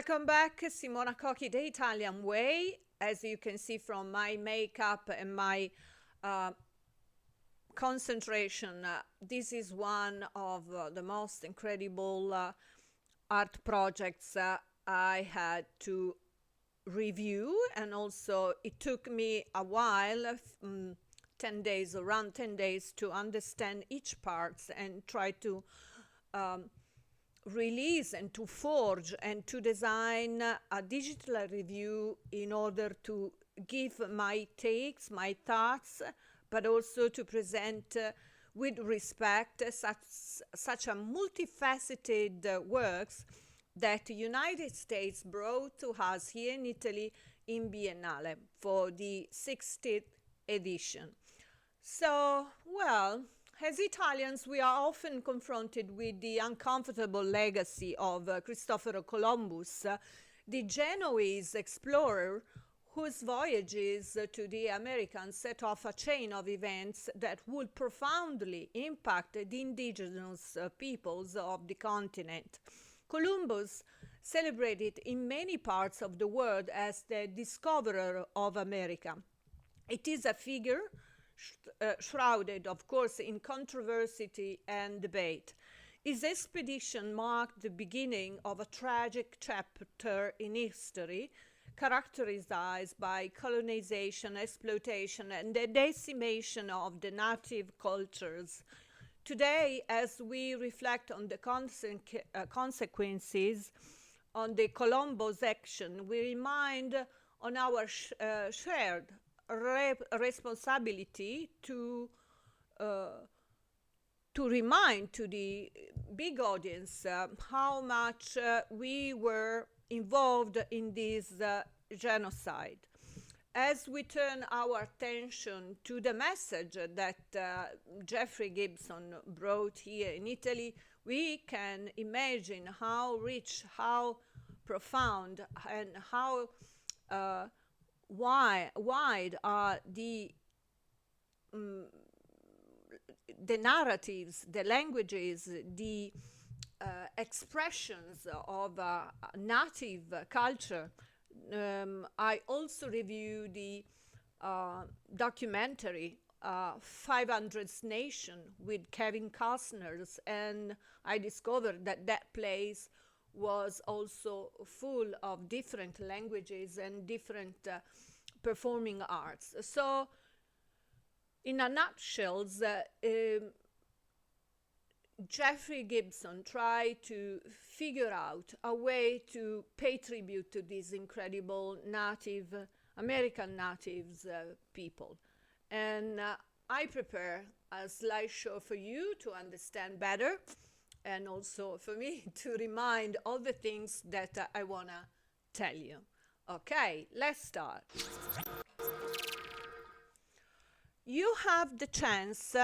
Welcome back, Simona Cochi, The Italian Way. As you can see from my makeup and my concentration, this is one of the most incredible art projects I had to review, and also it took me a while, 10 days, around 10 days, to understand each part and try to release and to forge and to design a digital review in order to give my takes, my thoughts, but also to present with respect such a multifaceted works that the United States brought to us here in Italy in Biennale for the 60th edition. So, well, as Italians, we are often confronted with the uncomfortable legacy of Cristoforo Columbus, the Genoese explorer whose voyages to the Americas set off a chain of events that would profoundly impact the indigenous peoples of the continent. Columbus, celebrated in many parts of the world as the discoverer of America. It is a figure shrouded, of course, in controversy and debate. His expedition marked the beginning of a tragic chapter in history, characterized by colonization, exploitation, and the decimation of the native cultures. Today, as we reflect on the consequences on the Columbus action, we remind on our shared responsibility to remind to the big audience how much we were involved in this genocide. As we turn our attention to the message that Jeffrey Gibson brought here in Italy, we can imagine how rich, how profound, and how wide are the narratives, the languages, the expressions of native culture. I also review the documentary 500th Nation with Kevin Costner, and I discovered that that place was also full of different languages and different performing arts. So, in a nutshell, Jeffrey Gibson tried to figure out a way to pay tribute to these incredible native, American natives people. And I prepare a slideshow for you to understand better, and also for me to remind all the things that I want to tell you. Okay, let's start. You have the chance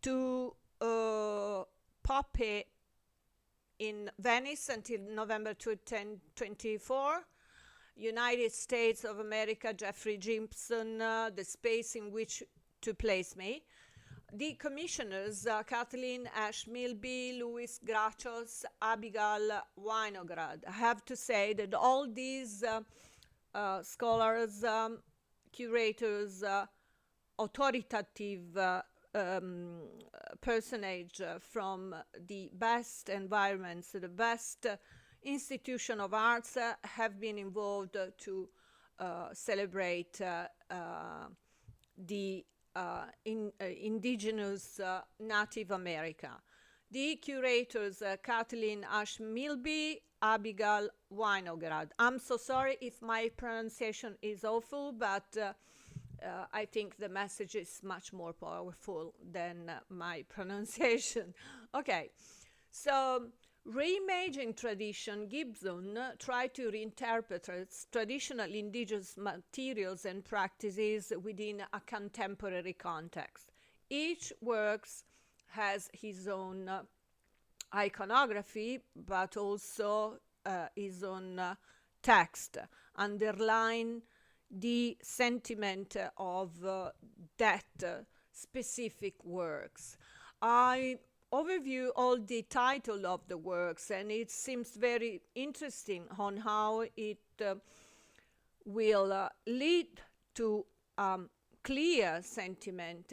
to pop it in Venice until November 2024. United States of America, Jeffrey Gibson, the space in which to place me. The commissioners, Kathleen Ash-Milby, Louis Grachos, Abigail Winograd. I have to say that all these scholars, curators, authoritative personage from the best environments, the best institution of arts have been involved to celebrate the indigenous Native America. The curators, Kathleen Ash-Milby, Abigail Winograd. I'm so sorry if my pronunciation is awful, but I think the message is much more powerful than my pronunciation. Okay, so reimaging tradition, Gibson tried to reinterpret traditional indigenous materials and practices within a contemporary context. Each work has his own iconography, but also his own text, underline the sentiment of that specific works. I overview all the title of the works, and it seems very interesting on how it will lead to clear sentiment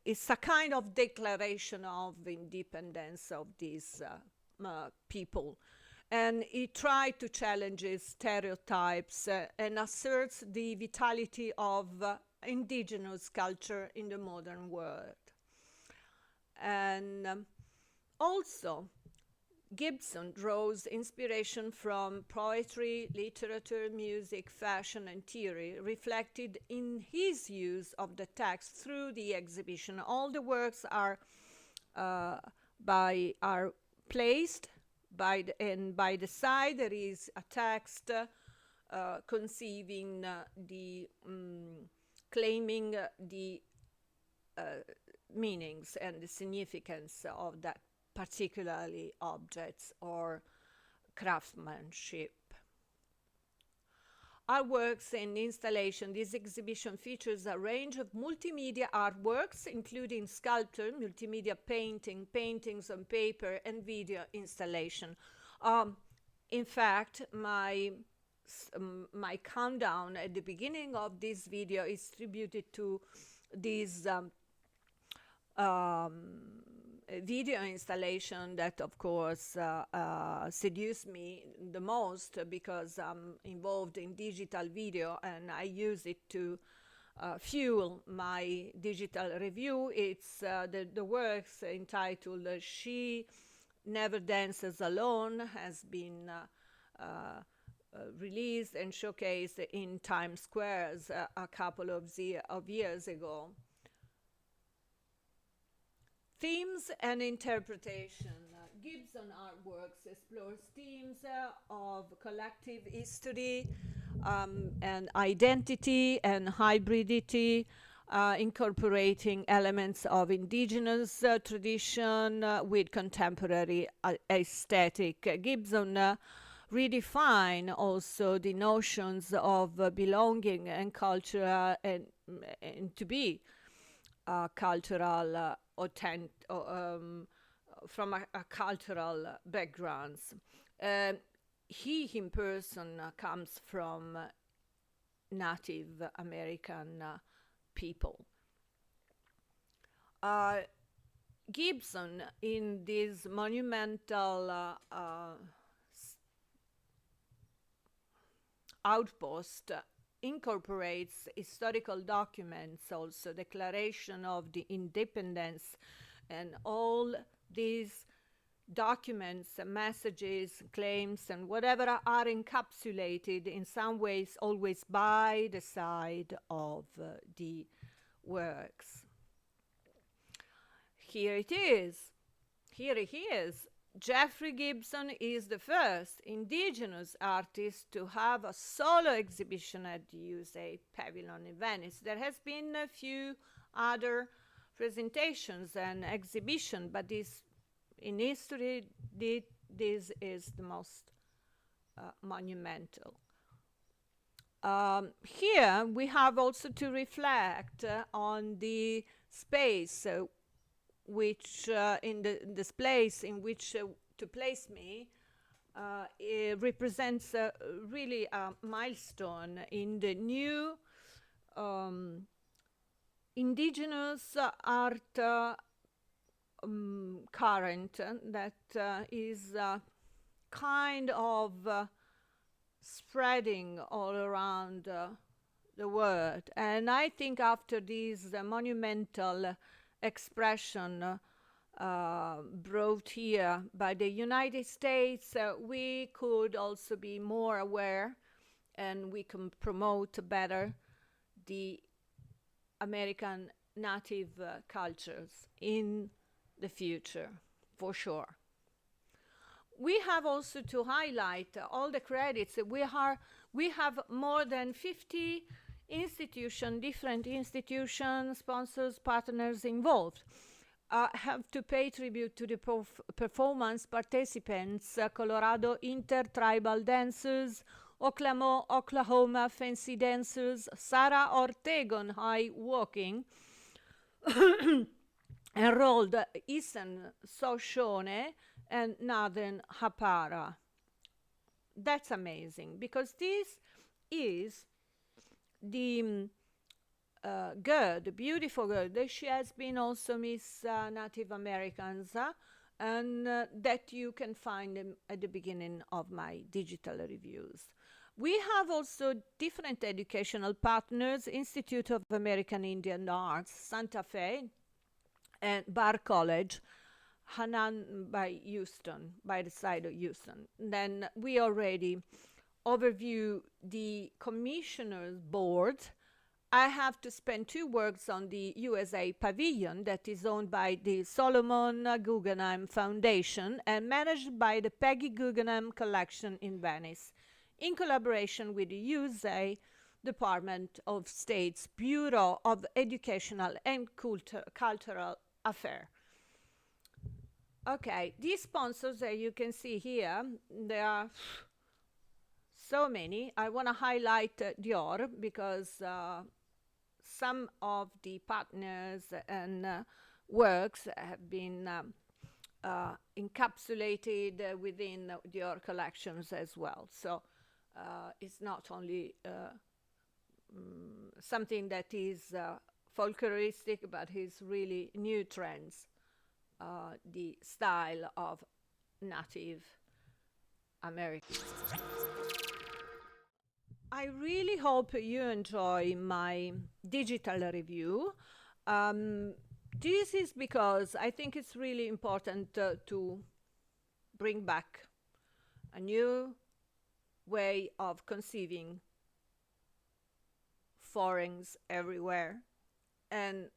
it's a kind of declaration of independence of these people. And it tried to challenge stereotypes and asserts the vitality of indigenous culture in the modern world. And also, Gibson draws inspiration from poetry, literature, music, fashion, and theory, reflected in his use of the text through the exhibition. All the works are placed by the side. There is a text conceiving claiming the meanings and the significance of that particularly objects or craftsmanship. Artworks and installation. This exhibition features a range of multimedia artworks, including sculpture, multimedia painting, paintings on paper, and video installation. In fact, my countdown at the beginning of this video is tributed to these video installation that, of course, seduced me the most, because I'm involved in digital video and I use it to fuel my digital review. It's the works entitled She Never Dances Alone has been released and showcased in Times Square a couple of years ago. Themes and interpretation. Gibson artworks explores themes of collective history and identity and hybridity, incorporating elements of indigenous tradition with contemporary aesthetic. Gibson redefine also the notions of belonging and culture and to be cultural from a cultural backgrounds. He in person comes from Native American people. Gibson, in this monumental outpost, incorporates historical documents, also Declaration of the Independence, and all these documents, messages, claims, and whatever are encapsulated in some ways always by the side of the works. Here it is. Here he is. Jeffrey Gibson is the first indigenous artist to have a solo exhibition at the USA Pavilion in Venice. There has been a few other presentations and exhibitions, but this in history, this is the most monumental. Here we have also to reflect on the space which in this place in which to place me it represents really a milestone in the new indigenous art current that is kind of spreading all around the world. And I think after this monumental expression brought here by the United States, we could also be more aware and we can promote better the American native cultures in the future, for sure. We have also to highlight all the credits. We have more than 50 different institutions, sponsors, partners involved. Have to pay tribute to the performance participants, Colorado intertribal dancers, Oklahoma fancy dancers, Sarah Ortegon high walking, enrolled Eastern Shoshone and Northern Hapara. That's amazing, because this is the girl, the beautiful girl. She has been also Miss Native Americans, and that you can find at the beginning of my digital reviews. We have also different educational partners: Institute of American Indian Arts, Santa Fe, and Bar College, Hanan by Houston, by the side of Houston. Then we already overview the Commissioners Board. I have to spend 2 words on the USA Pavilion that is owned by the Solomon Guggenheim Foundation and managed by the Peggy Guggenheim Collection in Venice, in collaboration with the USA Department of State's Bureau of Educational and Cultural Affairs. Okay, these sponsors, as you can see here, there are so many. I want to highlight Dior, because some of the partners and works have been encapsulated within Dior collections as well. So it's not only something that is folkloristic, but is really new trends, the style of Native Americans. I really hope you enjoy my digital review. This is because I think it's really important to bring back a new way of conceiving foreigners everywhere, and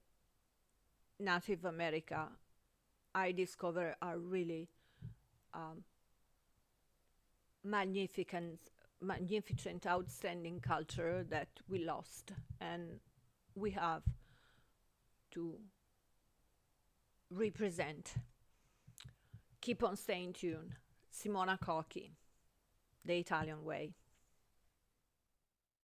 Native America, I discover, are really magnificent, outstanding culture that we lost, and we have to represent. Keep on staying tuned. Simona Cochi, The Italian Way.